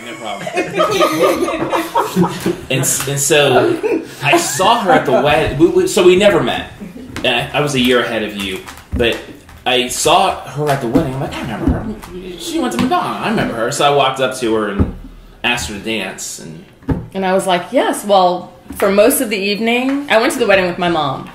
no problem. and so I saw her at the wedding. So we never met. I was a year ahead of you, but I saw her at the wedding. I'm like, I remember her. She went to Madonna. I remember her. So I walked up to her and asked her to dance. And I was like, yes. Well, for most of the evening, I went to the wedding with my mom.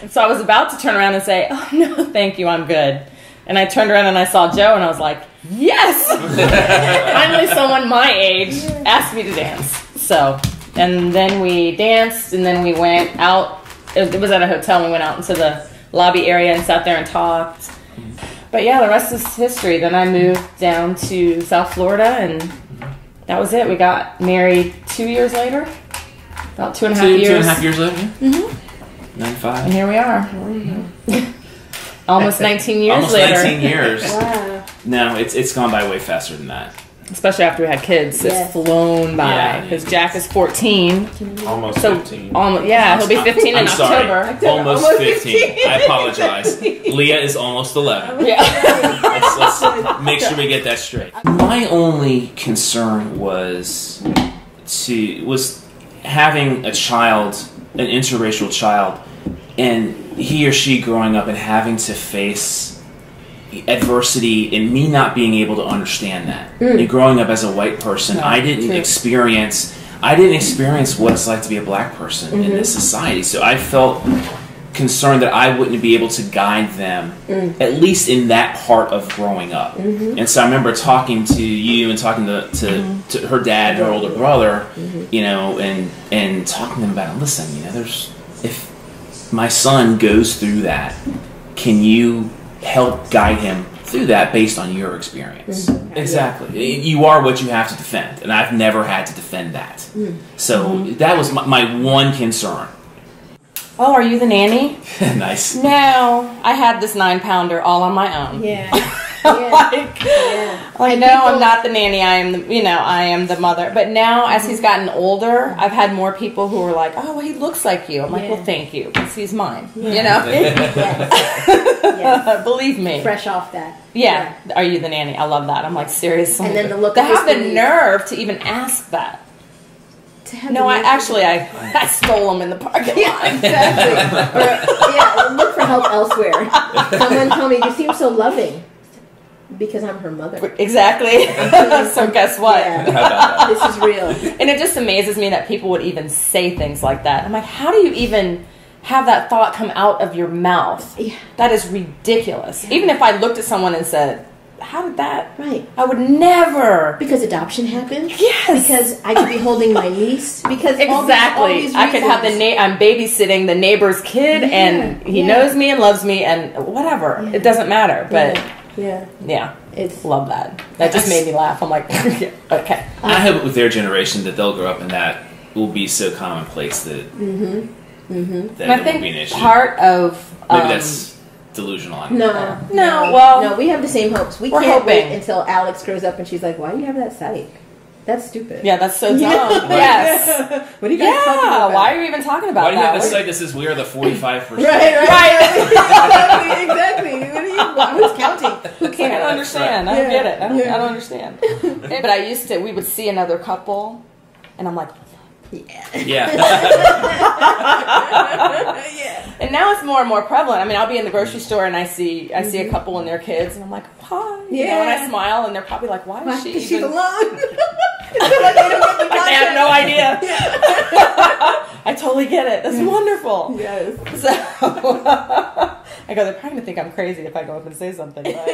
So I was about to turn around and say, oh, no, thank you, I'm good. And I turned around and I saw Joe, and I was like, yes! Finally someone my age asked me to dance. So, and then we danced, and then we went out. It was at a hotel, and we went out into the lobby area and sat there and talked. But yeah, the rest is history. Then I moved down to South Florida, and that was it. We got married 2 years later. About 2.5 years. 2.5 years later? Mm-hmm. 95. And here we are. Almost 19 years Almost later. 19 years. Wow. No, it's gone by way faster than that. Especially after we had kids. Yes. It's flown by. Because Jack is 14. Almost So, 15. He'll be 15 in October. Sorry. Almost 15. I apologize. Leah is almost 11. Yeah. Let's make sure we get that straight. My only concern was having a child, an interracial child, and he or she growing up and having to face adversity and me not being able to understand that. And growing up as a white person, No, I didn't true. experience what it's like to be a black person in this society. So I felt concerned that I wouldn't be able to guide them, at least in that part of growing up. And so I remember talking to you and talking to her dad, her older brother, you know, and talking to them about it. Listen, you know, if my son goes through that, can you help guide him through that based on your experience? Exactly. You are what you have to defend, and I've never had to defend that. So that was my one concern. Oh, are you the nanny? Nice. No. I had this 9-pounder all on my own. Yeah. I know I'm not the nanny. I am the mother. But now, as he's gotten older, I've had more people who are like, "Oh, well, he looks like you." I'm like, "Well, thank you, because he's mine." You know. Yes. Believe me. Fresh off that. Yeah. Are you the nanny? I love that. I'm like, seriously. And then the look to of his have the face. nerve to even ask that. No, I stole them in the parking lot. Yeah, exactly. Or look for help elsewhere. Someone told me, you seem so loving. Because I'm her mother. Exactly. So guess what? Yeah. This is real. And it just amazes me that people would even say things like that. I'm like, how do you even have that thought come out of your mouth? Yeah. That is ridiculous. Yeah. Even if I looked at someone and said, how did that? Right. I would never. Because adoption happened? Yes. Because I could be holding my niece? Because exactly. all these I could have I'm babysitting the neighbor's kid, and he knows me and loves me and whatever. Yeah. It doesn't matter. But yeah. It's love that. That just made me laugh. I'm like, yeah, okay. I hope with their generation that they'll grow up and that will be so commonplace that that And I it won't be an think issue. part of Maybe that's delusional. I don't know. No, we have the same hopes. We're hoping. Can't wait until Alex grows up and she's like, why do you have that sight? That's stupid. Yeah, that's so dumb. Yes. What are you guys talking about? Why are you even talking about Why do you that? have the site that says we are the 45%? Right. Exactly. What are you? Who's counting? I don't understand. I don't get it. I don't understand. But we would see another couple, and I'm like, Yeah. And now it's more and more prevalent. I mean, I'll be in the grocery store and I see a couple and their kids, and I'm like, hi. You know, and I smile, and they're probably like, why is she She's even... alone. They have no idea. I totally get it. That's wonderful. Yes. So I go, they're probably going to think I'm crazy if I go up and say something. But